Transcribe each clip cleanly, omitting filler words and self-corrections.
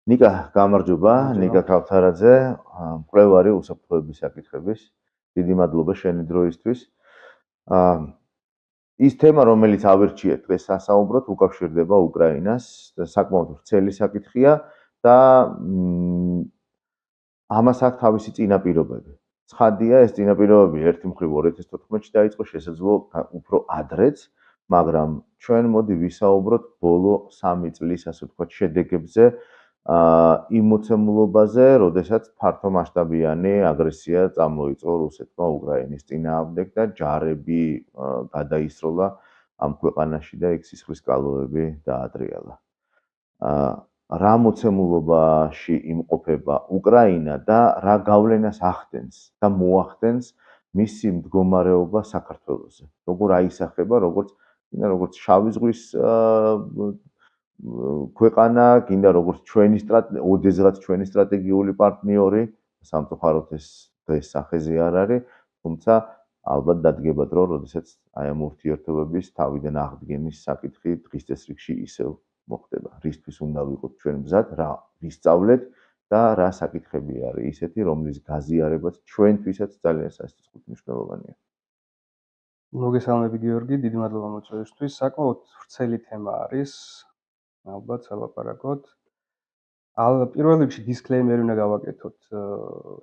ნიკა, გამარჯობა, ნიკა ქავთარაძე, მკვლევარი უსაფრთხოების საკითხების. დიდი მადლობა შენი დროისთვის. ის თემა, რომელიც ავირჩიეთ დღეს სასაუბროთ, უკავშირდება უკრაინას, საკმაოდ ვრცელი საკითხია და ამას აქვს თავისი წინაპირობები. ცხადია, ეს წინაპირობები ერთი მხრივ 2014-ში დაიწყო, შესაძლოა უფრო ადრეც, მაგრამ ჩვენ მოდი ვისაუბროთ ბოლო 3 წლის, ასე ვთქვათ, შედეგებზე, იმ მოცემულობაზე, როდესაც ფართომასშტაბიანი აგრესია წამოიწყო რუსეთმა უკრაინის წინააღმდეგ და ჯარები გადაისროლა ამ ქვეყანაში და იქ სისხლის კალოები დაადრიალა. რა მოცემულობაში იმყოფება უკრაინა და რა გავლენას ახდენს და მოახდენს მისი მდგომარეობა საქართველოზე. როგორ აისახება, როგორც შავი ზღვის ქვეყანა, გინდა როგორც ოდესღაც ჩვენი სტრატეგიული პარტნიორი, სამწუხაროდ ეს დღეს სახეზე არ არის, თუმცა ალბათ დადგება დრო, როდესაც აი ამ ურთიერთობების თავიდან აღდგენის საკითხი დღის წესრიგში ისევ მოხდება. რისთვის უნდა ვიყოთ ჩვენ მზად, რა ვისწავლეთ და რა საკითხები არის ისეთი, რომლის გაზიარებაც ჩვენთვისაც ძალიან სასწაულად მნიშვნელოვანია. მოგესალმები გიორგი, დიდი მადლობა მოწვევისთვის. საკმაოდ ვრცელი თემა არის. ალბათ სალაპარაკოთ. პირველ რიგში დისკლეიმერი უნდა გავაკეთოთ.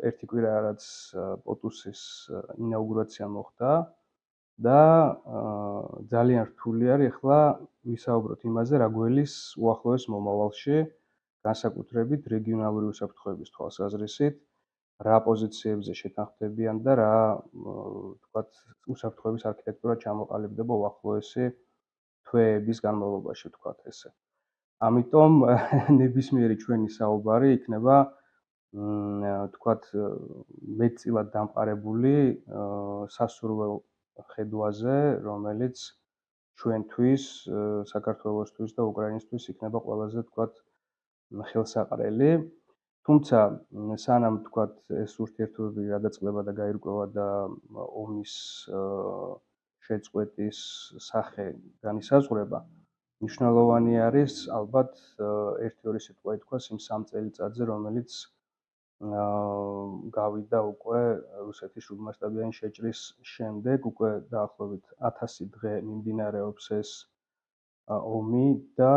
ერთი კვირა რაც პოტუსის ინაუგურაცია მოხდა და ძალიან რთული არის ახლა ვისაუბროთ იმაზე, რა გველის უახლოეს მომავალში, განსაკუთრებით რეგიონალური უსაფრთხოების თვალსაზრისით, რა პოზიციებზე შეთანხმდებიან და რა, თქვათ, უსაფრთხოების არქიტექტურა ჩამოყალიბდება უახლოესი თვეების განმავლობაში, ვთქვათ ესე. ამიტომ ნებისმიერი ჩვენი საუბარი იქნება, თქვათ, მეტწილად დამყარებული სასურველ ხედვაზე, რომელიც ჩვენთვის, საქართველოსთვის და უკრაინისთვის იქნება ყველაზე, თქვათ, ხელსაყრელი. თუმცა, სანამ თქვათ ეს ურთიერთობები გადაწყდება და გაირკვევა და ომის შეწყვეტის სახე განისაზღვრება, მნიშვნელოვანი არის ალბათ ერთი-ორი სიტყვა ითქვას იმ 3 წელიწადზე, რომელიც გავიდა უკვე რუსეთის ჟურნალისტებიანი შეჭრის შემდეგ, უკვე დაახლოებით 1000 დღე მიმდინარეობს ეს ომი და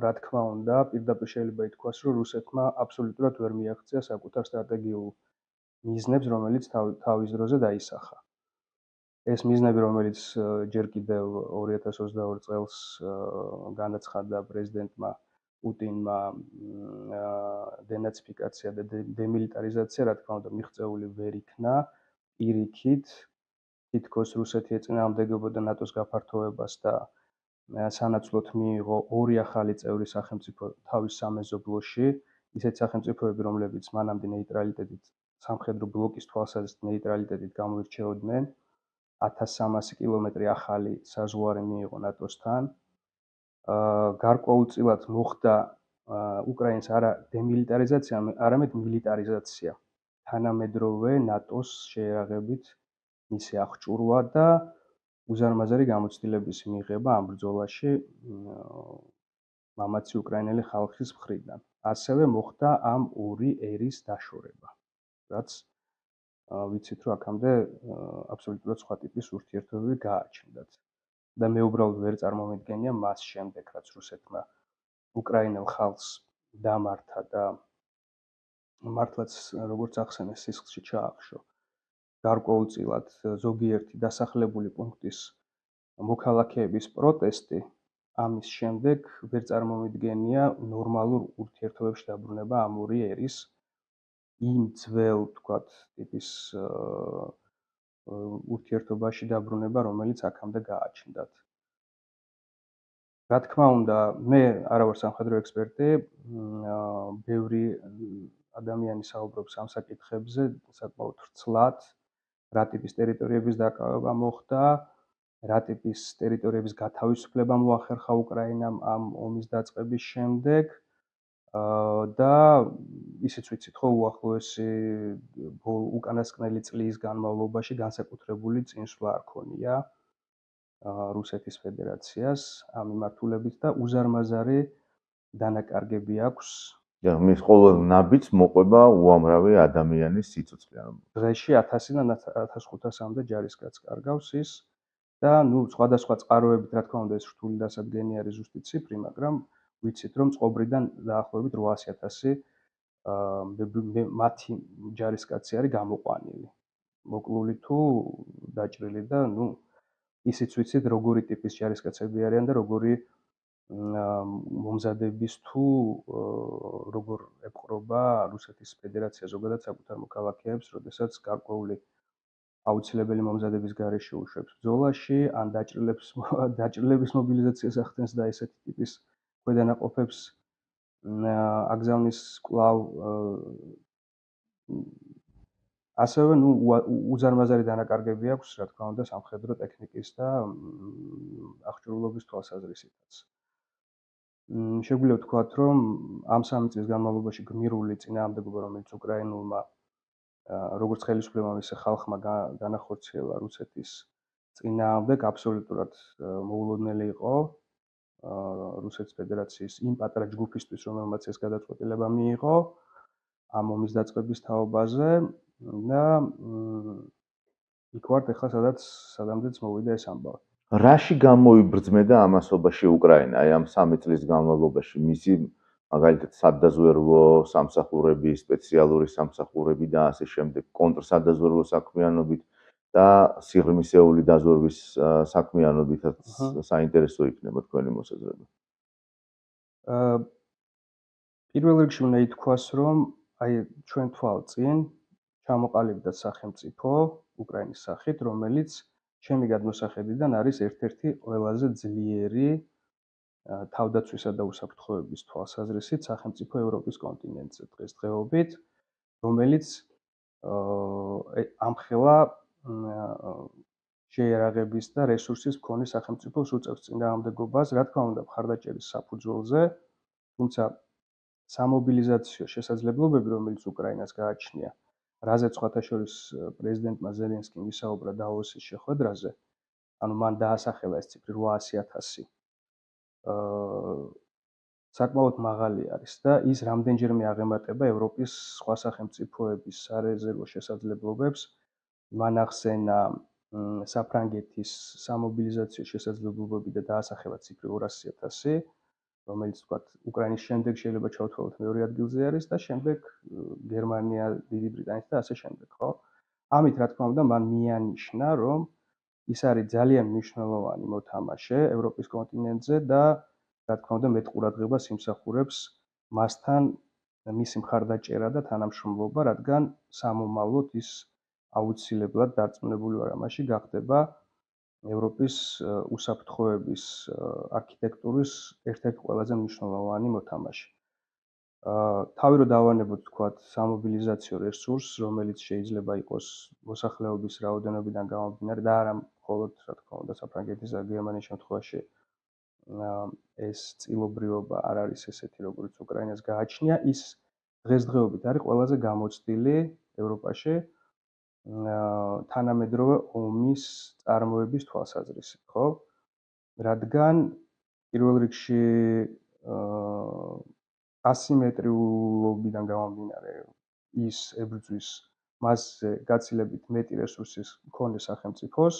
რა თქმა უნდა, პირდაპირ შეიძლება ითქვას, რომ რუსეთმა აბსოლუტურად ვერ მიაღწია საკუთარ სტრატეგიულ მიზნებს, რომელიც თავის დროზე დაისახა. ეს მიზნები, რომელიც ჯერ კიდევ 2022 წელს განაცხადა პრეზიდენტმა პუტინმა, დენაციფიკაცია და დემილიტარიზაცია, რა თქმა უნდა, მიღწეული ვერ იქნა პირიქით, თითქოს რუსეთი ეწინააღმდეგებოდა ნატოს გაფართოებას და სანაცვლოდ მიიღო 2 ახალი წევრი სახელმწიფო თავის სამეზობლოში, ისეთ სახელმწიფოები, რომლებიც მანამდე ნეიტრალიტეტით, სამხედრო ბლოკის თვალსაზრისით ნეიტრალიტეტით გამოირჩეოდნენ, 1300 კილომეტრი ახალი საზღვარი მიიღო ნატოსთან. გარკვეულწილად მოხდა უკრაინის არა დემილიტარიზაცია, არამედ მილიტარიზაცია. თანამედროვე ნატოს შეერაღებით მისი აღჭურვა და უზარმაზარი გამოცდილების მიღება ამ ბრძოლაში მამაცი უკრაინელი ხალხის მხრიდან. ასევე მოხდა ამ ორი ერის დაშორება, რაც ვიცით, რომ აქამდე აბსოლუტურად სხვა ტიპის ურთიერთობები გააჩნდათ. და მე უბრალოდ ვერ წარმომიდგენია მას შემდეგ, რაც რუსეთმა უკრაინელ ხალხს დამართა და მართლაც როგორც ახსენეს სისხლში ჩაახშო. გარკვეულწილად ზოგიერთი დასახლებული პუნქტის მოქალაქეების პროტესტი, ამის შემდეგ ვერ წარმომიდგენია ნორმალურ ურთიერთობებში დაბრუნება ამ ორი ერის იმ ძველ, თქვათ, ტიპის ურთიერთობაში დაბრუნება, რომელიც აქამდე გააჩნდათ. რა თქმა უნდა, მე არა ვარ სამხედრო ექსპერტი, ბევრი ადამიანი საუბრობს ამ საკითხებზე საკმაოდ ვრცლად, რა ტიპის ტერიტორიების დაკავება მოხდა, რა ტიპის ტერიტორიების გათავისუფლება მოახერხა უკრაინამ ამ ომის დაწყების შემდეგ და ისიც ვიცით, ხო, უახლოესი უკანასკნელი წლის განმავლობაში განსაკუთრებული წინსვლა არ ქონია რუსეთის ფედერაციას ამ მიმართულებით და უზარმაზარი დანაკარგები აქვს და მის ყოველ ნაბიჯს მოყვება უამრავი ადამიანის სიცოცხლე. დღეში 1000-დან 1500-მდე ჯარისკაცს კარგავს ის და სხვადასხვა წყაროებით, რა თქმა უნდა, ეს რთული დასადგენი არის ზუსტი ციფრი, მაგრამ ვიცით, რომ წყობრიდან დაახლოებით 800.000 მათი ჯარისკაცი არის გამოყვანილი. მოკლული თუ დაჭრილი და ისიც ვიცით, როგორი ტიპის ჯარისკაცები არიან და როგორი მომზადების თუ როგორ ეპყრობა რუსეთის ფედერაცია ზოგადად საკუთარ მოქალაქეებს, როდესაც გარკვეული აუცილებელი მომზადების გარეშე უშვებს ბრძოლაში, ან დაჭრილების მობილიზაციას ახდენს და ესეთი ტიპის ქვედანაყოფებს აგზავნის კვლავ ასევე უზარმაზარი დანაკარგები აქვს, რა თქმა უნდა, სამხედრო ტექნიკის და აღჭურვილობის თვალსაზრისითაც. შეგვიძლია ვთქვათ, რომ ამ 3 წლის განმავლობაში გმირული წინააღმდეგობა, რომელიც უკრაინულმა როგორც ხელისუფლებამ, ისე ხალხმა განახორციელა რუსეთის წინააღმდეგ, აბსოლუტურად მოულოდნელი იყო რუსეთის ფედერაციის იმ პატარა ჯგუფისთვის, რომელმაც ეს გადაწყვეტილება მიიღო ამ ომის დაწყების თაობაზე და იქ ვართ ახლა, სადამდეც მოვიდა ეს ამბავი. რაში გამოიბრძმედა ამასობაში უკრაინა, აი ამ 3 წლის განმავლობაში, მისი მაგალითად სადაზვერვო სამსახურები, სპეციალური სამსახურები და ასე შემდეგ, კონტრსადაზვერვო საქმიანობით და სიღრმისეული დაზვერვის საქმიანობითაც საინტერესო იქნება თქვენი მოსაზრება. პირველ რიგში უნდა ითქვას, რომ აი ჩვენ თვალწინ ჩამოყალიბდა სახელმწიფო უკრაინის სახით, რომელიც ჩემი გადმოსახედიდან არის ერთ-ერთი ყველაზე ძლიერი თავდაცვისა და უსაფრთხოების თვალსაზრისით სახელმწიფო ევროპის კონტინენტზე დღესდღეობით, რომელიც ამხელა შეიარაღების და რესურსის მქონე სახელმწიფოს უწევს წინააღმდეგობას, რა თქმა უნდა, მხარდაჭერის საფუძველზე, თუმცა სამობილიზაციო შესაძლებლობები, რომელიც უკრაინას გააჩნია, რაზეც სხვათა შორის პრეზიდენტმა ზელენსკიმ ისაუბრა დავოსის შეხვედრაზე, ანუ მან დაასახელა ეს ციფრი 800.000 საკმაოდ მაღალი არის და ის რამდენჯერმე აღემატება ევროპის სხვა სახელმწიფოების სარეზერვო შესაძლებლობებს. მან ახსენა საფრანგეთის სამობილიზაციო შესაძლებლობები და დაასახელა ციფრი 200.000, რომელიც ვთქვათ, უკრაინის შემდეგ შეიძლება ჩავთვალოთ მეორე ადგილზე არის და შემდეგ გერმანია, დიდი ბრიტანეთი და ასე შემდეგ, ხო? ამით რა თქმა უნდა, მან მიანიშნა, რომ ის არის ძალიან მნიშვნელოვანი მოთამაშე ევროპის კონტინენტზე და რა თქმა უნდა, მეტ ყურადღებას იმსახურებს მასთან მისი მხარდაჭერა და თანამშრომლობა, რადგან სამომავლოდ ის აუცილებლად დარწმუნებული ვარ ამაში, გახდება ევროპის უსაფრთხოების არქიტექტურის ერთ-ერთი ყველაზე მნიშვნელოვანი მოთამაშე. თავი რომ დავანებოთ, თქვათ, სამობილიზაციო რესურსს, რომელიც შეიძლება იყოს მოსახლეობის რაოდენობიდან გამომდინარე და არა მხოლოდ, რა თქმა უნდა, საფრანგეთის და გერმანიის შემთხვევაში ეს წილობრიობა არ არის ესეთი, როგორც უკრაინას გააჩნია, ის დღესდღეობით არის ყველაზე გამოცდილი ევროპაში თანამედროვე ომის წარმოების თვალსაზრისით, ხო? რადგან პირველ რიგში ასიმეტრიულობიდან გამომდინარე ის ებრძვის მასზე გაცილებით მეტი რესურსის მქონე სახელმწიფოს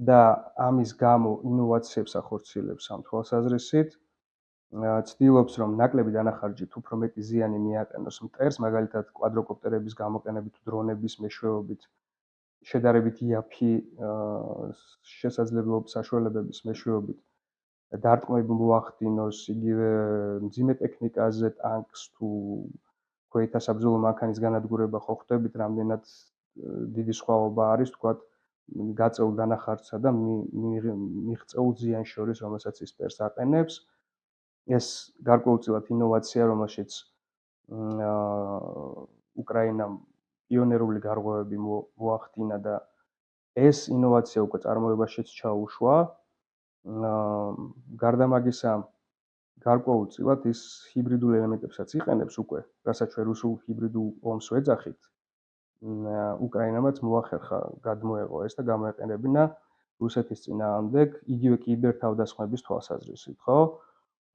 და ამის გამო ინოვაციებს ახორციელებს ამ თვალსაზრისით, ცდილობს რომ ნაკლები დანახარჯით უფრო მეტი ზიანი მიაყენოს მტერს, მაგალითად კვადროკოპტერების გამოყენებით, დრონების მეშვეობით, შედარებით იაფი შესაძლებლობის საშუალებების მეშვეობით დარტყმები მოახდინოს იგივე მძიმე ტექნიკაზე, ტანკს თუ ქვეითთა საბრძოლო მანქანის განადგურება ხო ხვდებით, რამდენად დიდი სხვაობა არის, თქვათ, გაწეულ დანახარჯსა და მიღწეულ ზიანს შორის, რომელსაც ის მტერს აყენებს. ეს გარკვეულწილად ინოვაცია, რომელშიც უკრაინამ პიონერული გარღვევები მოახდინა და ეს ინოვაცია უკვე წარმოებაშიც ჩაუშვა. გარდა მაგისა, გარკვეულწილად ის ჰიბრიდულ ელემენტებსაც იყენებს უკვე, რასაც ჩვენ რუსულ ჰიბრიდულ ომს ვეძახით. უკრაინამაც მოახერხა გადმოეღო ეს და გამოეყენებინა რუსეთის წინააღმდეგ იგივე კიბერ თავდასხმების თვალსაზრისით, ხო?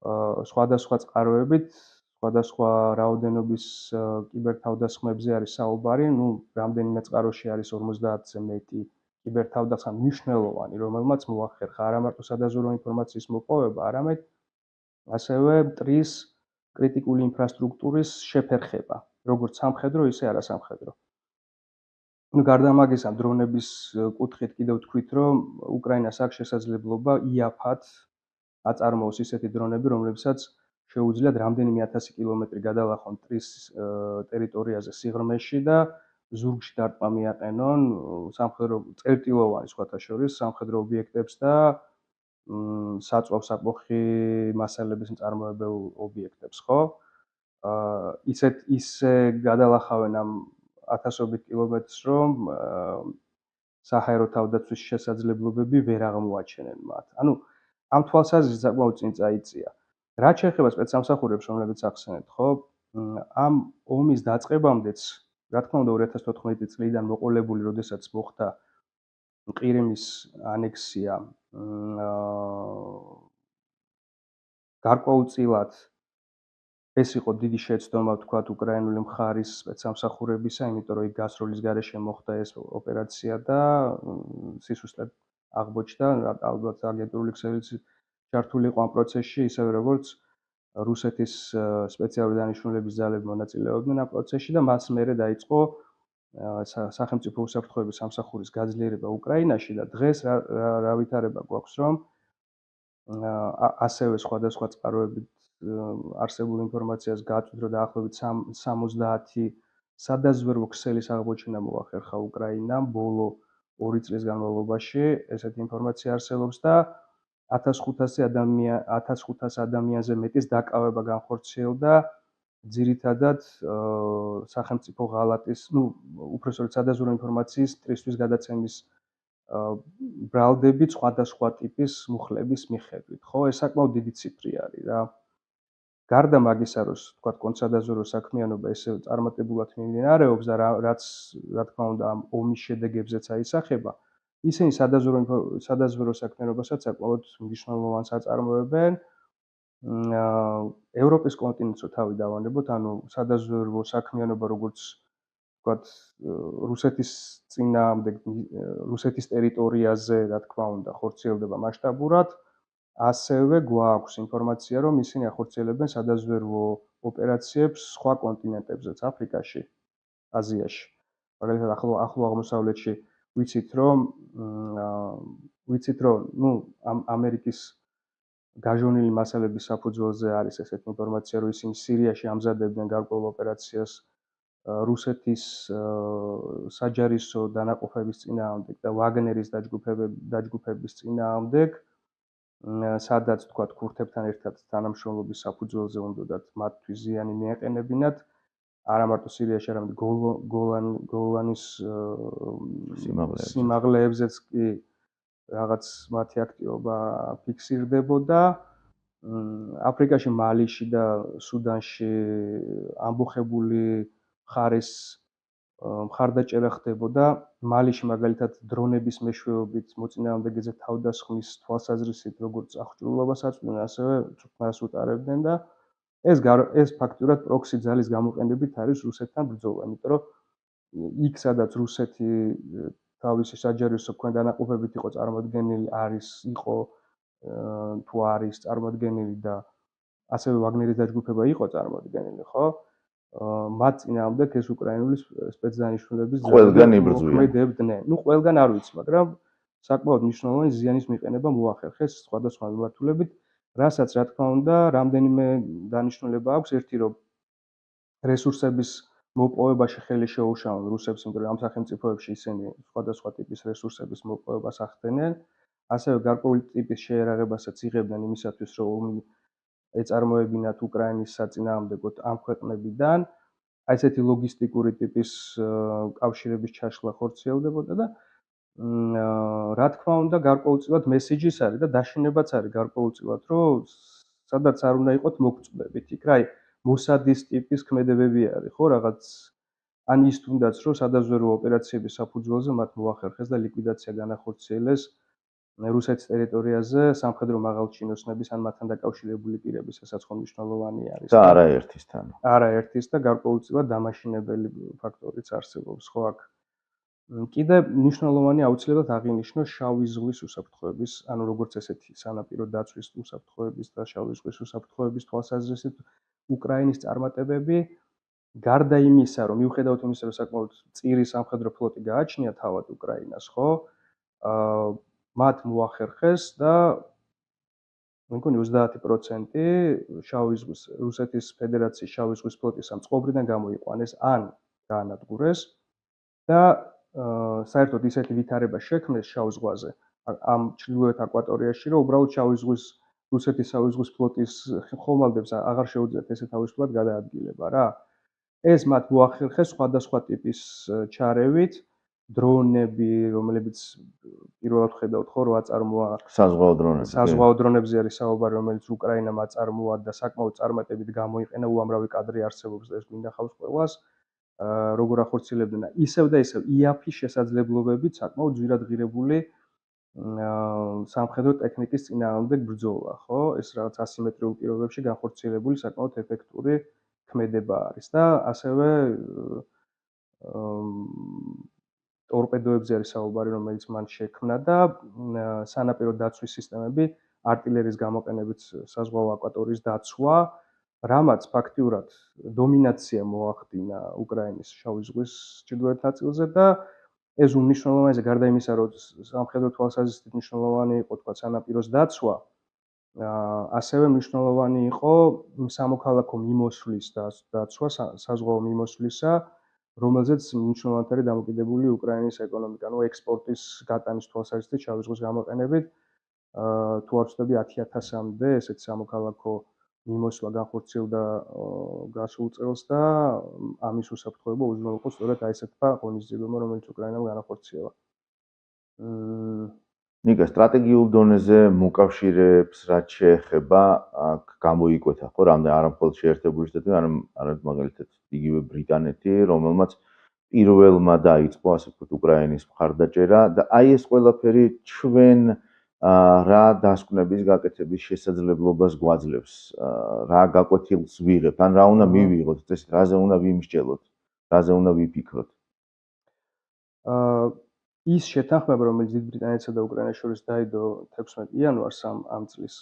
სხვადასხვა წყაროებით, სხვადასხვა რაოდენობის კიბერთავდასხმებზე არის საუბარი, რამდენიმე წყაროში არის 50-ზე მეტი კიბერთავდასხმა მნიშვნელოვანი, რომელმაც მოახერხა არა მარტო სადაზვერვო ინფორმაციის მოპოვება, არამედ ასევე მტრის კრიტიკული ინფრასტრუქტურის შეფერხება, როგორც სამხედრო, ისე არასამხედრო. გარდა ამაგისა, დრონების კუთხით კიდევ ვთქვით, რომ უკრაინას აქვს შესაძლებლობა იაფად აწარმოოს ისეთი დრონები, რომლებსაც შეუძლიათ რამდენიმე 1000 კილომეტრი გადალახონ მტრის ტერიტორიაზე სიღრმეში და ზურგში დარტყმა მიაყენონ სამხედრო წერტილოვანი სხვათა შორის სამხედრო ობიექტებს და საწვავ-საყოხი მასალების მწარმოებელ ობიექტებს, ხო? ისე გადალახავენ ამ 1000-ობით კილომეტრს, რომ საჰაერო თავდაცვის შესაძლებლობები ვერ აღმოაჩენენ მათ. ანუ ამ თვალსაზრისით საკმაოდ წინ წაიწია. რაც შეეხება სპეცსამსახურებს, რომლებიც ახსენეთ, ხო? ამ ომის დაწყებამდეც, რა თქმა უნდა, 2014 წლიდან მოყოლებული, როდესაც მოხდა ყირიმის ანექსია, გარკვეულწილად ეს იყო დიდი შეცდომა, ვთქვათ, უკრაინული მხარის სპეცსამსახურებისა, იმიტომ რომ იქ გასროლის გარეშე მოხდა ეს ოპერაცია და სისუსტედ აღმოჩნდა, ალბათ აგენტურული ქსელიც ჩართული იყო ამ პროცესში, ისევე როგორც რუსეთის სპეციალური დანიშნულების ძალები მონაწილეობდნენ ამ პროცესში და მას მერე დაიწყო სახელმწიფო უსაფრთხოების სამსახურის გაძლიერება უკრაინაში და დღეს რა ვითარება გვაქვს, რომ ასევე სხვადასხვა წყაროებით არსებულ ინფორმაციას გაწვდრო დაახლოებით 70 სადაზვერვო ქსელის აღმოჩენა მოახერხა უკრაინამ ბოლო 2 წლის განმავლობაში. ესეთი ინფორმაცია არსებობს და 1500 ადამიანზე მეტის დაკავება განხორციელდა ძირითადად სახელმწიფო ღალატის, უпростоრად სადაზვერვო ინფორმაციის მტრისთვის გადაცემის ბრალდებით სხვადასხვა ტიპის მუხლების მიხედვით, ხო? ეს საკმაოდ დიდი ციფრი არის რა. გარდა მაგისა, რომ თქვათ კონტრსადაზვერვო საქმიანობა ესე წარმატებულად მიმდინარეობს და რაც რა თქმა უნდა ამ ომის შედეგებზეც აისახება, ისინი სადაზვერვო საქმიანობასაც საკმაოდ მნიშვნელოვანს აწარმოებენ. ევროპის კონტინენტს თავი დავანებოთ, ანუ სადაზვერვო საქმიანობა როგორც ვთქვათ რუსეთის წინააღმდეგ რუსეთის ტერიტორიაზე, რა თქმა უნდა, ხორციელდება მასშტაბურად, ასევე გვაქვს ინფორმაცია, რომ ისინი ახორციელებენ სადაზვერვო ოპერაციებს სხვა კონტინენტებზეც, აფრიკაში, აზიაში. მაგალითად, ახლო აღმოსავლეთში ვიცით, რომ ამერიკის გაჟონილი მასალების საფუძველზე არის ესეთი ინფორმაცია, რომ ისინი სირიაში ამზადებდნენ გარკვეულ ოპერაციას რუსეთის საჯარისო დანაყოფების წინააღმდეგ და ვაგნერის დაჯგუფების წინააღმდეგ, სადაც თქვათ ქურთებთან ერთად თანამშრომლობის საფუძველზე უნდათ მათთვის ზიანი მიაყენებინათ, არა მარტო სირიაში, არამედ გოლანის სიმაღლეებზეც კი რაღაც მათი აქტივობა ფიქსირდებოდა. აფრიკაში, მალიში და სუდანში ამბოხებული მხარის მხარდაჭერა ხდებოდა. მალიში მაგალითად დრონების მეშვეობით მოწინააღმდეგეზე თავდასხმის თვალსაზრისით როგორც აღჭურვილობას აწვდიან, ასევე წვრთნას უტარებდნენ და ეს ფაქტურად პროქსი ძალის გამოყენებით არის რუსეთთან ბრძოლა, იმიტომ რომ იქ სადაც რუსეთი თავისი საჯარისო ქვემდანაყოფებით იყო წარმოადგენილი, იყო თუ არის წარმოადგენილი და ასევე ვაგნერის დაჯგუფება იყო წარმოადგენილი, ხო? მათ წინააღმდეგ ეს უკრაინული სპეცდანიშნულების ყველგან იბრძვიან. მოქმედებდნენ. ყველგან არ ვიცი, მაგრამ საკმაოდ მნიშვნელოვანი ზიანის მიყენება მოახერხეს სხვადასხვა მიმართულებით, რასაც რა თქმა უნდა, რამდენიმე დანიშნულება აქვს, ერთი რომ რესურსების მოპოვებაში ხელი შეუშალონ რუსებს, იმიტომ რომ ამ სახელმწიფოებში ისინი სხვადასხვა ტიპის რესურსების მოპოვებას ახდენენ, ასევე გარკვეული ტიპის შეერაღებასაც იღებდნენ იმისათვის, რომ ეწარმოებინათ უკრაინის საწინააღმდეგოდ ამ ქვეყნებიდან, ესეთი ლოგისტიკური ტიპის კავშირების ჩაშლა ხორციელდებოდა და რა თქმა უნდა, გარკვეულწილად მესიჯის არის და დაშინებაც არის გარკვეულწილად, რომ სადაც არ უნდა იყოთ მოგწვდებით იქ, რა მოსადის ტიპის ქმედებები არის, ხო, რაღაც ან ის თუნდაც რომ სადაზვერვო ოპერაციების საფუძველზე მათ მოახერხეს და ლიკვიდაცია განახორციელეს რუსეთის ტერიტორიაზე სამხედრო მაღალჩინოსნების ან მათთან დაკავშირებული პირების, ესაც ხომ მნიშვნელოვანი არის. და არაერთისთან. არაერთის და გარკვეულწილად დამაშინებელი ფაქტორიც არსებობს, ხო აქ. კიდე მნიშვნელოვანი აუცილებლად აღინიშნოს შავი ზღვის უსაფრთხოების, ანუ როგორც ესეთი სანაპირო დაცვის უსაფრთხოების და შავი ზღვის უსაფრთხოების თვალსაზრისით უკრაინის წარმატებები გარდა იმისა, რომ მიუხედავად იმისა, რომ საკმაოდ წირი სამხედრო ფლოტი გააჩნია თავად უკრაინას, ხო? მათ მოახერხეს და მე მგონი 30% შავი ზღვის რუსეთის ფედერაციის შავი ზღვის ფლოტის ამ წყობრიდან გამოიყვანეს ან გაანადგურეს და საერთოდ ისეთი ვითარება შექმნეს შავ ზღვაზე ამ ჩრდილოეთ აკვატორიაში, რომ უბრალოდ შავი ზღვის რუსეთის შავი ზღვის ფლოტის ხომალდებს აღარ შეუძლიათ ესე თავისუფლად გადაადგილება რა. ეს მათ მოახერხეს სხვადასხვა ტიპის ჩარევით, დრონები, რომლებიც პირველად ხედავთ ხო რა აწარმოა საზღვაო დრონები. საზღვაო დრონებზე არის საუბარი, რომელიც უკრაინამ აწარმოა და საკმაოდ წარმატებით გამოიყენა, უამრავი კადრი არსებობს და ეს მინახავს ყველას. როგორ ახორციელებდნენ ისევ და ისევ იაფის შესაძლებლობებით საკმაოდ ძვირად ღირებული სამხედრო ტექნიკის წინააღმდეგ ბრძოლა, ხო? ეს რაღაც ასიმეტრიულ პირობებში განხორციელებული საკმაოდ ეფექტური ქმედება არის და ასევე ტორპედოებზე არის საუბარი, რომელიც მან შექმნა და სანაპირო დაცვის სისტემები, артиლერიის გამოყენებით საზღვაო აკვატორიის დაცვა, რამაც ფაქტიურად დომინაცია მოახდინა უკრაინის შავი ზღვის ჩრდილოეთ ნაწილზე და ეს უმნიშვნელოვანესია გარდა იმისა, რომ სამხედრო თვალსაზრისით მნიშვნელოვანი იყო თქვა სანაპიროს დაცვა, ასევე მნიშვნელოვანი იყო სამოქალაქო მიმოსვლის დაცვა, საზღვაო მიმოსვლისა, რომელზეც მნიშვნელოვანი დამოკიდებული უკრაინის ეკონომიკა, ну ექსპორტის გატანის თვალსაზრისით შავი ზღვის გამოყენებით თუ არ ვცდები 10,000-მდე ესეთი სამოქალაქო მიმოსვლა განხორციელდა გასულ წელს და ამის უსაფრთხოება უზრუნველყო იყო სწორედ აი ესეთმა ღონისძიებებმა, რომელიც უკრაინამ განახორციელა. ნიკა, სტრატეგიულ დონეზე მოკავშირეებს რაც შეეხება, აქ გამოიკვეთა ხო, რამდენი არა მხოლოდ შეერთებული შტატები, არამედ მაგალითად იგივე ბრიტანეთი, რომელმაც პირველმა დაიწყო, ასე ვთქვათ, უკრაინის მხარდაჭერა და აი ეს ყველაფერი ჩვენ რა დასკვნების გაკეთების შესაძლებლობას გვაძლევს, რა გაკვეთილს ვიღებთ, ან რა უნდა მივიღოთ, ეს რაზე უნდა ვიმსჯელოთ, რაზე უნდა ვიფიქროთ. ის შეთანხმება, რომელიც დიდ ბრიტანეთსა და უკრაინას შორის დაიდო 16 იანვარს ამ წლის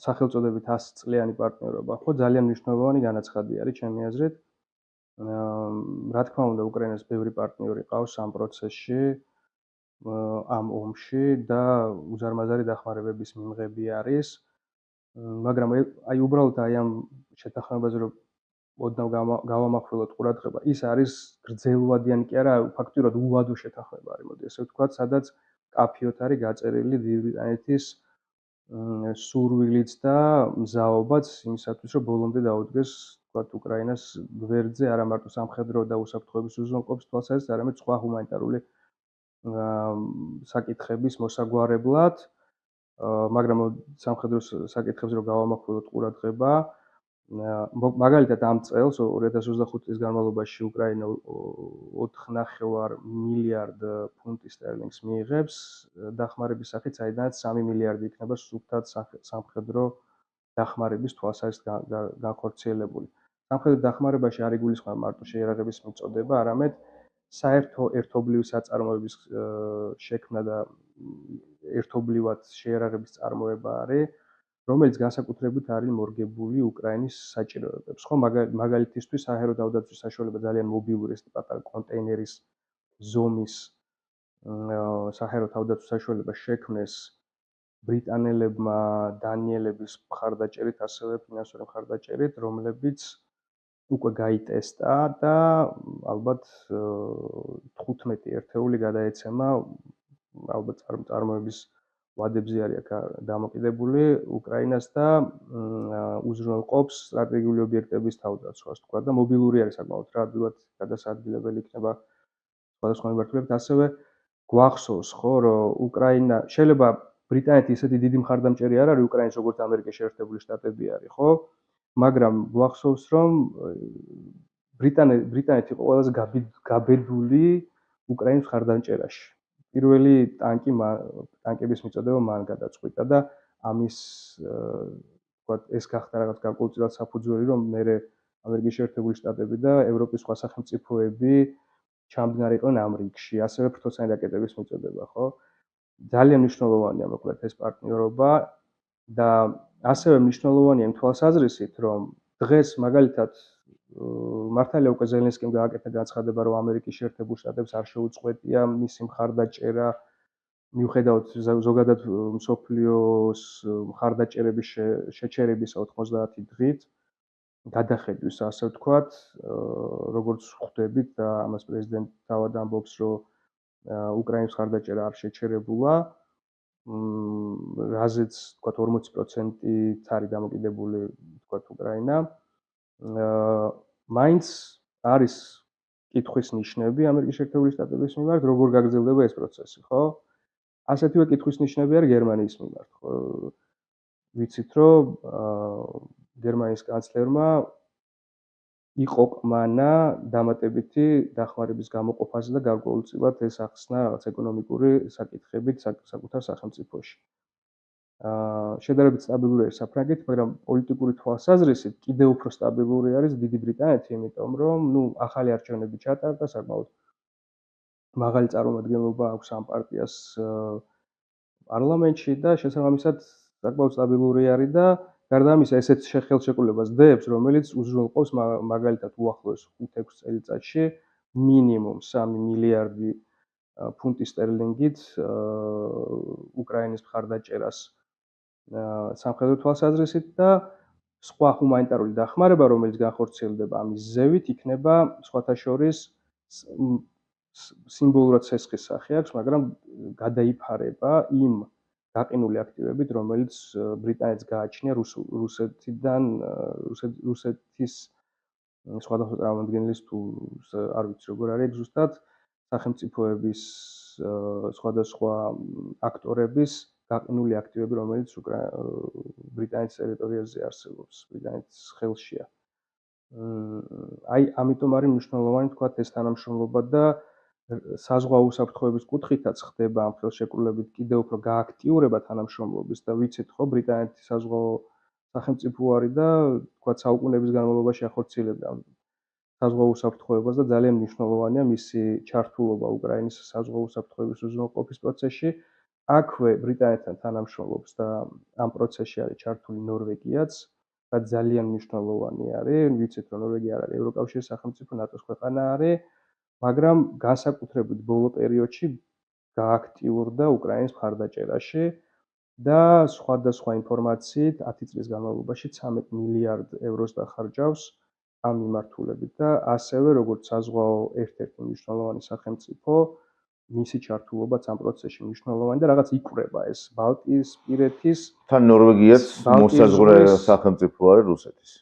სახელწოდებით 100 წლიანი პარტნიორობა, ხო, ძალიან მნიშვნელოვანი განაცხადი არის ჩემი აზრით. რა თქმა უნდა, უკრაინას ბევრი პარტნიორი ყავს ამ პროცესში, ამ ომში და უზარმაზარი დახმარებების მიმღები არის. მაგრამ აი უბრალოდ აი ამ შეთანხმებაზე რომ ოდნავ გავამახვილოთ ყურადღება, ის არის გრძელვადიანი კი არა, ფაქტიურად უვადო შეთანხმება არის, მოდი ესე ვთქვათ, სადაც კაფიოთ არის გაწერილი დიდი ბრიტანეთის სურვილიც და მზაობაც იმისათვის, რომ ბოლომდე დაუდგეს, ვთქვათ, უკრაინას გვერდზე არა მარტო სამხედრო და უსაფრთხოების უზრუნველყოფის თვალსაზრისით, არამედ სხვა ჰუმანიტარული საკითხების მოსაგვარებლად, მაგრამ სამხედრო საკითხებზე რომ გავამახვილოთ ყურადღება, მაგალითად ამ წელს 2025 წლის განმავლობაში უკრაინა 4.5 მილიარდ ფუნტი სტერლინგს მიიღებს დახმარების სახით, საიდანაც 3 მილიარდი იქნება სუფთად სამხედრო დახმარების თვალსაზრისით განხორციელებული. სამხედრო დახმარებაში არ იგულისხმება მარტო შეიარაღების მიწოდება, არამედ საერთო ერთობლივი საწარმოების შექმნა და ერთობლივად შეიარაღების წარმოება არის, რომელიც განსაკუთრებით არის მორგებული უკრაინის საჭიროებებს. ხო, მაგალითისთვის საჰაერო თავდაცვის საშუალება ძალიან მობილური ეს პატარა კონტეინერის ზომის საჰაერო თავდაცვის საშუალება შექმნეს ბრიტანელებმა, დანიელების მხარდაჭერით, ასევე ფინანსური მხარდაჭერით, რომლებიც უკვე გაიტესტა და ალბათ 15 ერთეული გადაეცემა, ალბათ წარმოების ვადებზე არის აქ დამოკიდებული უკრაინას და უზრუნველყოფს სტრატეგიული ობიექტების თავდაცვას, თქვა და მობილური არის საკმაოდ რა ადვილად გადასაადგილებელი იქნება სხვადასხვა მიმართულებით. ასევე გვახსოვს ხო, რომ უკრაინა შეიძლება ბრიტანეთი ისეთი დიდი მხარდამჭერი არ არის უკრაინის, როგორც ამერიკის შეერთებული შტატები არის, ხო? მაგრამ გვახსოვს, რომ ბრიტანეთი იყო ყველაზე გაბედული უკრაინის მხარდამჭერაში. პირველი ტანკების მიწოდება მან გადაწყვიტა და ამის ვთქვათ, ეს გახდა რაღაც გარკვეულწილად საფუძველი, რომ მერე ამერიკის შეერთებული შტატები და ევროპის სხვა სახელმწიფოები ჩამდგარიყონ ამ რიგში, ასევე ფრთოსანი რაკეტების მიწოდება, ხო? ძალიან მნიშვნელოვანია მოკლედ ეს პარტნიორობა და ასევე მნიშვნელოვანია იმ თვალსაზრისით, რომ დღეს მაგალითად მართალია უკვე ზელენსკიმ გააკეთა განცხადება, რომ ამერიკის შეერთებულ შტატებს არ შეუწყვეტია მისი მხარდაჭერა მიუხედავად ზოგადად მსოფლიოს მხარდაჭერების შეჩერებისა 90 დღით გადახედვის, ასე ვთქვათ, როგორც ხვდებით და ამას პრეზიდენტი თავად ამბობს, რომ უკრაინის მხარდაჭერა არ შეჩერებულა, რაზეც ვთქვათ 40%-ით არის დამოკიდებული ვთქვათ უკრაინა. მაინც არის კითხვის ნიშნები ამერიკის შეერთებული შტატების მიმართ, როგორ გაგრძელდება ეს პროცესი, ხო? ასეთივე კითხვის ნიშნები არის გერმანიის მიმართ, ხო? ვიცით, რომ გერმანიის კანცლერმა იყო ყმანა დამატებითი დახმარების გამოყოფაზე და გარკვეულწილად ეს ახსნა რაღაც ეკონომიკური საკითხებით საკუთარ სახელმწიფოში. შედარებით სტაბილური არის საფრანგეთი, მაგრამ პოლიტიკური თვალსაზრისით კიდევ უფრო სტაბილური არის დიდი ბრიტანეთი, იმიტომ რომ, ახალი არჩევნები ჩატარდა, საკმაოდ მაღალი წარმომადგენლობა აქვს ამ პარტიას პარლამენტში და შესაბამისად საკმაოდ სტაბილური არის და გარდა ამისა, ესეც ხელშეკრულებას დებს, რომელიც უზრუნველყოფს მაგალითად უახლოეს 5-6 წელიწადში მინიმუმ 3 მილიარდი ფუნტი სტერლინგით უკრაინის მხარდაჭერას სამხედრო თვალსაზრისით და სხვა ჰუმანიტარული დახმარება, რომელიც განხორციელდება ამის ზევით, იქნება სხვათა შორის სიმბოლურად ცეცხლის სახე აქვს, მაგრამ გადაიფარება იმ გაყინული აქტივებით, რომელიც ბრიტანეთს გააჩნია რუსეთის სხვადასხვა წარმომადგენლის თუ არ ვიცი როგორ არის ზუსტად სახელმწიფოების სხვადასხვა აქტორების გაყინული აქტივები, რომელიც ბრიტანეთის ტერიტორიაზე არსებობს, ბრიტანეთის ხელშია. აი, ამიტომ არის მნიშვნელოვანი თქვათ ეს თანამშრომლობა და საზღვაო უსაფრთხოების კუთხითაც ხდება ამ ხელშეკრულებით კიდევ უფრო გააქტიურება თანამშრომლობის და ვიცით ხო, ბრიტანეთი საზღვაო სახელმწიფო არის და თქვათ საუკუნეების განმავლობაში ახორციელებდა საზღვაო უსაფრთხოებას და ძალიან მნიშვნელოვანია მისი ჩართულობა უკრაინის საზღვაო უსაფრთხოების უზრუნველყოფის პროცესში. აქვე ბრიტანეთთან თანამშრომლობს და ამ პროცესში არის ჩართული ნორვეგიაც და ძალიან მნიშვნელოვანი არის. ვიცით რომ ნორვეგია არის ევროკავშირის სახელმწიფო, ნატოს ქვეყანა არის, მაგრამ განსაკუთრებით ბოლო პერიოდში გააქტიურდა უკრაინის მხარდაჭერაში და სხვადასხვა ინფორმაციით 10 წლის განმავლობაში 13 მილიარდ ევროს დახარჯავს ამ მიმართულებით და ასევე როგორც საზღვაო ერთ-ერთი მნიშვნელოვანი სახელმწიფო მისი ჩართულობაც ამ პროცესში მნიშვნელოვანი და რაღაც იკვრება ეს ბალტიისპირეთის თან ნორვეგიაც მოსაზღვრე სახელმწიფო არის რუსეთის.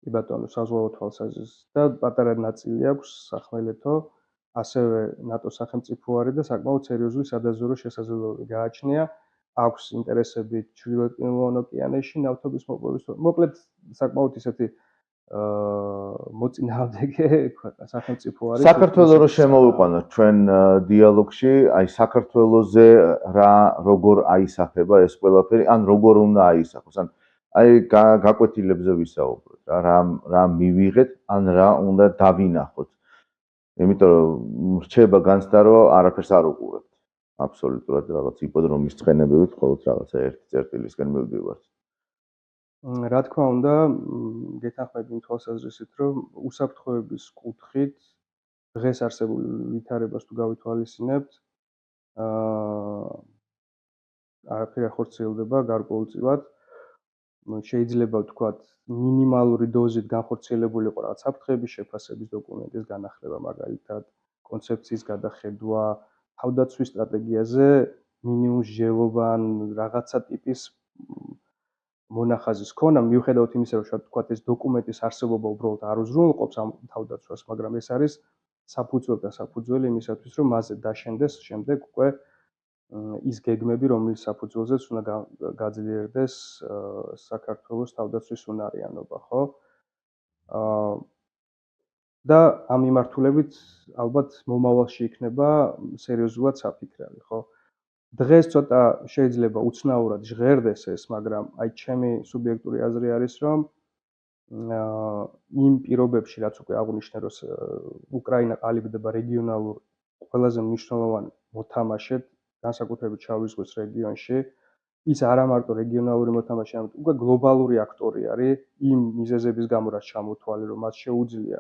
კი ბატონო, საზღვაო თვალსაზრისით და პატარა ნაწილი აქვს სახმელეთო, ასევე ნატოს სახელმწიფო არის და საკმაოდ სერიოზული სადაზვერვო შესაძლებლობები გააჩნია. აქვს ინტერესები ჩრდილოეთ ყინულოვან ოკეანეში ნავთობის მოპოვების. მოკლედ საკმაოდ ისეთი მოწინააღმდეგე სახელმწიფო არის. საქართველოს რო შემოვიყვანოთ ჩვენ დიალოგში, აი საქართველოზე როგორ აისახება ეს ყველაფერი, ან როგორ უნდა აისახოს, ან აი გაკვეთილებზე ვისაუბროთ რა მივიღეთ, ან რა უნდა დავინახოთ. იმიტომ რომ რჩება განცდა რომ არაფერს არ უყურებთ. აბსოლუტურად რაღაც იპოდრომის ცხენებებით მხოლოდ რაღაცა ერთი წერტილისკენ მივდივართ. რა თქმა უნდა, გეთანხმები იმ თვალსაზრისით, რომ უსაფრთხოების კუთხით დღეს არსებულ ვითარებას თუ გავითვალისწინებთ, არაფერი არ ხორციელდება გარკვეულწილად. შეიძლება ვთქვათ, მინიმალური დოზით განხორციელებული იყო რაღაც საფრთხეების შეფასების დოკუმენტის განახლება, მაგალითად, კონცეფციის გადახედვა, თავდაცვის სტრატეგიაზე მინიმუმ მსჯელობან რაღაცა ტიპის მონახაზის ქონა, მიუხედავად იმისა, რომ ვთქვათ, ეს დოკუმენტის არსებობა უბრალოდ არ უზრუნველყოფს ამ თავდაცვას, მაგრამ ეს არის საფუძველი იმისათვის, რომ მასზე დაშენდეს შემდეგ უკვე ის გეგმები, რომლის საფუძველზეც უნდა გაძლიერდეს საქართველოს თავდაცვის უნარიანობა, ხო? და ამ მიმართულებით ალბათ მომავალში იქნება სერიოზულად საფიქრალი, ხო? დღეს ცოტა შეიძლება უცნაურად ჟღერდეს ეს, მაგრამ აი ჩემი სუბიექტური აზრი არის, რომ იმ პირობებში, რაც უკვე აღვნიშნე, რომ უკრაინა ყალიბდება რეგიონალურ ყველაზე მნიშვნელოვან მოთამაშედ, განსაკუთრებით შავი ზღვის რეგიონში, ის არა მარტო რეგიონალური მოთამაშე, არამედ უკვე გლობალური აქტორი არის იმ მიზეზების გამო, რაც ჩამოთვალე, რომ მას შეუძლია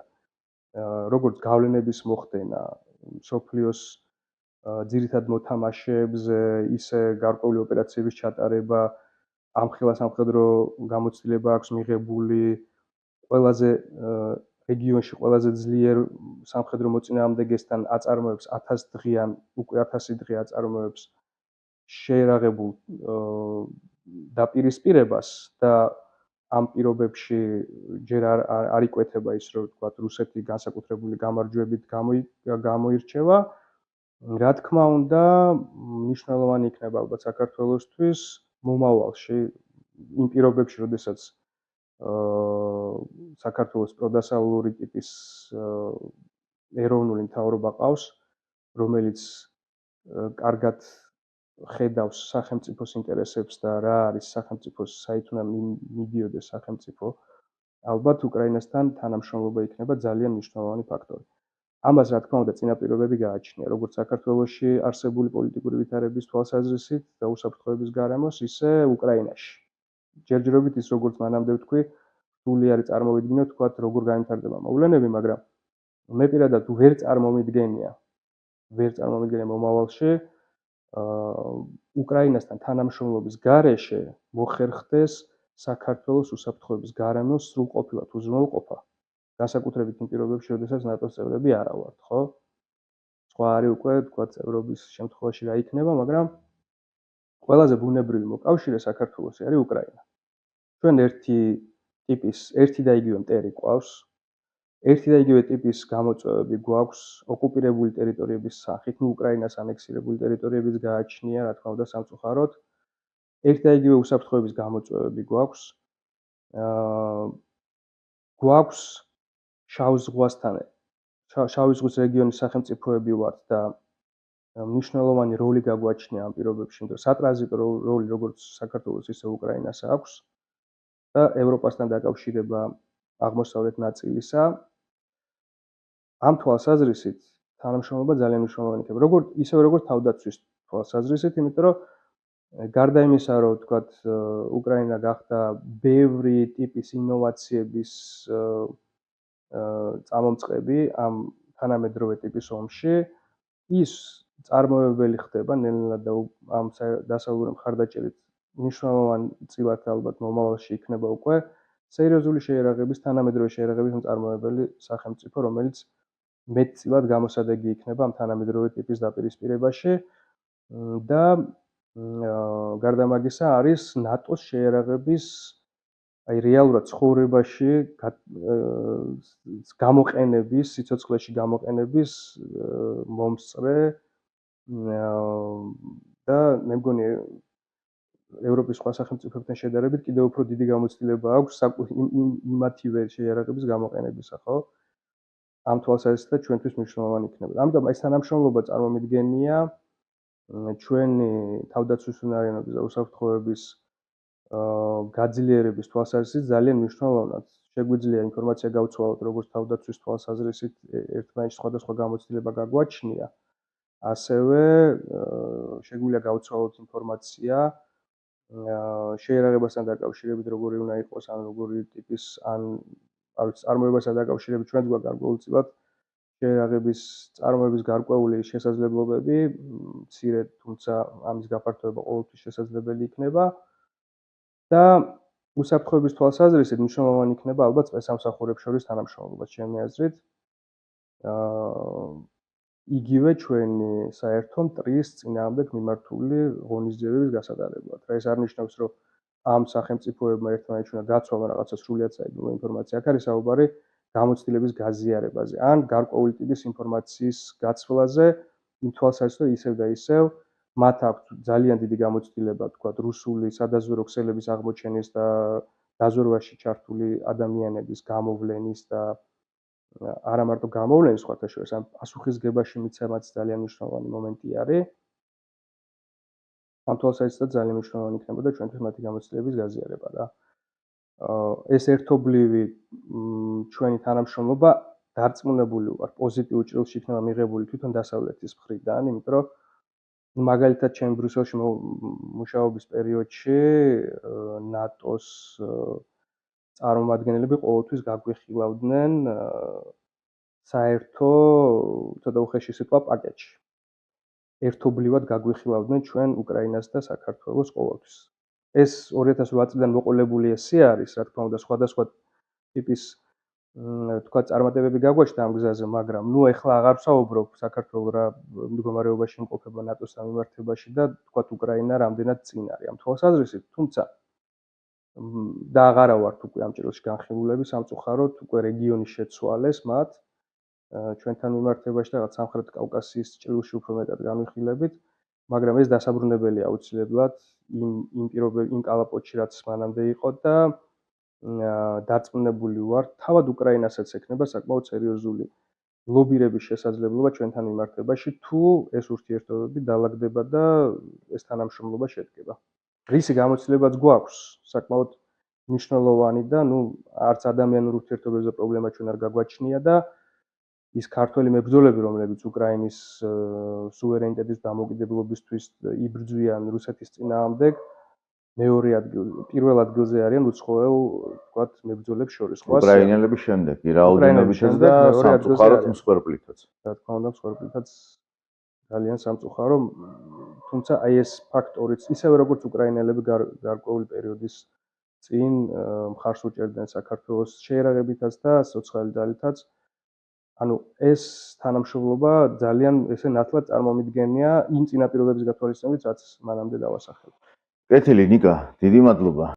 როგორც გავლენების მოხდენა სოფლიოს ძირითად მოთამაშეებზე, ისე გარკვეული ოპერაციების ჩატარება, ამხელა სამხედრო გამოცდილება აქვს მიღებული, ყველაზე რეგიონში ყველაზე ძლიერ სამხედრო მოწინააღმდეგესთან აწარმოებს 1000 დღიან, უკვე 1000 დღე აწარმოებს შეერაღებულ დაპირისპირებას და ამ პირობებში ჯერ არ იკვეთება ის, რომ ვთქვათ, რუსეთი განსაკუთრებული გამარჯვებით გამოირჩევა. რა თქმა უნდა, მნიშვნელოვანი იქნება ალბათ საქართველოსთვის მომავალში იმ პირობებში, როდესაც საქართველოს პროდასავლური ტიპის ეროვნული მთავრობა ყავს, რომელიც კარგად ხედავს სახელმწიფოს ინტერესებს და რა არის სახელმწიფოს საით უნდა მიდიოდეს სახელმწიფო, ალბათ უკრაინასთან თანამშრომლობა იქნება ძალიან მნიშვნელოვანი ფაქტორი. ამას რა თქმა უნდა წინაპირობები გააჩნია, როგორც საქართველოში არსებული პოლიტიკური ვითარების თვალსაზრისით და უსაფრთხოების გარემოს, ისე უკრაინაში. ჯერჯერობით ის როგორც მანამდე ვთქვი, რთული არის წარმოვიდგინოთ, თქვათ, როგორ განვითარდება მოვლენები, მაგრამ მე პირადად ვერ წარმომიდგენია მომავალში უკრაინასთან თანამშრომლობის გარეშე მოხერხდეს საქართველოს უსაფრთხოების გარემოს სრულყოფილად უზრუნველყოფა. განსაკუთრებით იმ პირობებში, როდესაც ნატოს წევრები არა ვართ, ხო? სხვა არის უკვე, თქვათ, წევრობის შემთხვევაში რა იქნება, მაგრამ ყველაზე ბუნებრივი მოკავშირე საქართველოსი არის უკრაინა. ჩვენ ერთი და იგივე მტერი გვყავს, ერთი და იგივე ტიპის გამოწვევები გვაქვს ოკუპირებული ტერიტორიების სახით, უკრაინას ანექსირებული ტერიტორიების გააჩნია, რა თქმა უნდა, სამწუხაროდ. ერთი და იგივე უსაფრთხოების გამოწვევები გვაქვს. გვაქვს შავ ზღვასთან, შავი ზღვის რეგიონის სახელმწიფოები ვართ და მნიშვნელოვანი როლი გაგვაჩნია ამ პირობებში, იმიტომ რომ სატრანზიტო როლი როგორც საქართველოს, ისე უკრაინას აქვს და ევროპასთან დაკავშირება აღმოსავლეთ ნაწილისა. ამ თვალსაზრისით თანამშრომლობა ძალიან მნიშვნელოვანი იქნება. როგორც თავდაცვის თვალსაზრისით, იმიტომ რომ გარდა იმისა, რომ ვთქვათ, უკრაინა გახდა ბევრი ტიპის ინოვაციების წამომწყები ამ თანამედროვე ტიპის ომში, ის წარმოებელი ხდება ნელ-ნელა და ამ დასავლური მხარდაჭერით მნიშვნელოვანწილად ალბათ მომავალში იქნება უკვე სერიოზული შეერაღების, თანამედროვე შეერაღების მწარმოებელი სახელმწიფო, რომელიც მეტწილად გამოსადეგი იქნება ამ თანამედროვე ტიპის დაპირისპირებაში და გარდა მაგისა არის ნატოს შეერაღების აი რეალურად ცხოვრებაში გამოყენების, სიცოცხლეში გამოყენების მომსწრე და მე მგონი ევროპის სხვა სახელმწიფოებთან შედარებით კიდევ უფრო დიდი გამოცდილება აქვს იმათივე შეერაღების გამოყენებისა, ხო? ამ თვალსაზრისით ჩვენთვის მნიშვნელოვანი იქნება. ამიტომ ეს თანამშრომლობა წარმომიდგენია ჩვენი თავდაცვის უნარიანობის და უსაფრთხოების გაძლიერების თვალსაზრისით ძალიან მნიშვნელოვნად. შეგვიძლია ინფორმაცია გავცვალოთ როგორც თავდაცვის თვალსაზრისით ერთმანეთს სხვადასხვა გამოცდილება გაგვაჩნია, ასევე შეგვიძლია გავცვალოთ ინფორმაცია შეერაღებასთან დაკავშირებით, როგორი უნდა იყოს, ან როგორი ტიპის წარმოებასთან დაკავშირებით ჩვენს გვაქვს გარკვეულწილად შეერაღების წარმოების გარკვეული შესაძლებლობები, მცირე, თუმცა ამის გაფართოება ყოველთვის შესაძლებელი იქნება და უსაფრთხოების თვალსაზრისით მნიშვნელოვანი იქნება ალბათ სპეცსამსახურებს შორის თანამშრომლობა, ჩემი აზრით. იგივე ჩვენი საერთო მტრის წინააღმდეგ მიმართული ღონისძიებების გასატარებლად. რა ეს არ ნიშნავს, რომ ამ სახელმწიფოებმა ერთმანეთში უნდა გაცვალონ რაღაცა სრულიად საიდუმლო ინფორმაცია. აქ არის საუბარი გამოცდილების გაზიარებაზე ან გარკვეული ტიპის ინფორმაციის გაცვლაზე, იმ თვალსაზრისით, რომ ისევ და ისევ მათ აქვთ ძალიან დიდი გამოცდილება, თქვათ, რუსული სადაზვერვო ქსელების აღმოჩენის და დაზვერვაში ჩართული ადამიანების გამოვლენის და არა მარტო გამოვლენის სხვათა შორის, ამ პასუხისგებაში მიცემაც ძალიან მნიშვნელოვანი მომენტი არის. ამ თვალსაზრისით ძალიან მნიშვნელოვანი იქნებოდა ჩვენთვის მათი გამოცდილების გაზიარება რა. ეს ერთობლივი ჩვენი თანამშრომლობა დარწმუნებული ვარ, პოზიტიურ ჭრილში იქნება მიღებული თვითონ დასავლეთის მხრიდან, იმიტომ რომ მაგალითად ჩემი ბრიუსელში მუშაობის პერიოდში ნატოს წარმომადგენლები ყოველთვის გაგვიხილავდნენ საერთო ცოტა უხეში სიტყვა პაკეტში. ერთობლივად გაგვიხილავდნენ ჩვენ უკრაინას და საქართველოს ყოველთვის. ეს 2008 წლიდან მოყოლებული ესე არის, რა თქმა უნდა, სხვადასხვა ტიპის თქვა წარმატებები გაგვაჩნდა ამ გზაზე, მაგრამ ნუ ეხლა აღარ ვსაუბრობ საქართველოს რა მდგომარეობაში იმყოფება ნატოს სამმართველობაში და თქვა უკრაინა რამდენად წინ არის ამ თვალსაზრისით, თუმცა და აღარა ვართ უკვე ამ ჭრილში განხილულები, სამწუხაროდ უკვე რეგიონი შეცვალეს მათ ჩვენთან მიმართებაში და რაღაც სამხრეთ კავკასიის ჭრილში უფრო მეტად განვიხილებით, მაგრამ ეს დასაბრუნებელია აუცილებლად იმ კალაპოტში, რაც მანამდე იყო და დარწმუნებული ვარ, თავად უკრაინასაც ექნება საკმაოდ სერიოზული ლობირების შესაძლებლობა ჩვენთან მიმართებაში, თუ ეს ურთიერთობები დაალაგდება და ეს თანამშრომლობა შედგება. რისი გამოცდილებაც გვაქვს, საკმაოდ მნიშვნელოვანი და არც ადამიანურ ურთიერთობებზე პრობლემა ჩვენ არ გაგვაჩნია და ის ქართველი მებრძოლები, რომლებიც უკრაინის სუვერენიტეტის დამოუკიდებლობისთვის იბრძვიან რუსეთის წინააღმდეგ, პირველ ადგილზე არიან უცხოელ, ვთქვათ, მებრძოლებს შორის. უკრაინელების შემდეგ, რაოდენობითაც და სამწუხაროდ მსხვერპლითაც. რა თქმა უნდა, მსხვერპლითაც ძალიან სამწუხარო, თუმცა აი ეს ფაქტორიც, ისევე როგორც უკრაინელები გარკვეული პერიოდის წინ მხარს უჭერდნენ საქართველოს შეერაღებითაც და სოციალური ძალითაც, ანუ ეს თანამშრომლობა ძალიან ესე ნათლად წარმომიდგენია იმ წინაპირობების გათვალისწინებით, რაც მანამდე დავასახელე. კეთილი ნიკა, დიდი მადლობა.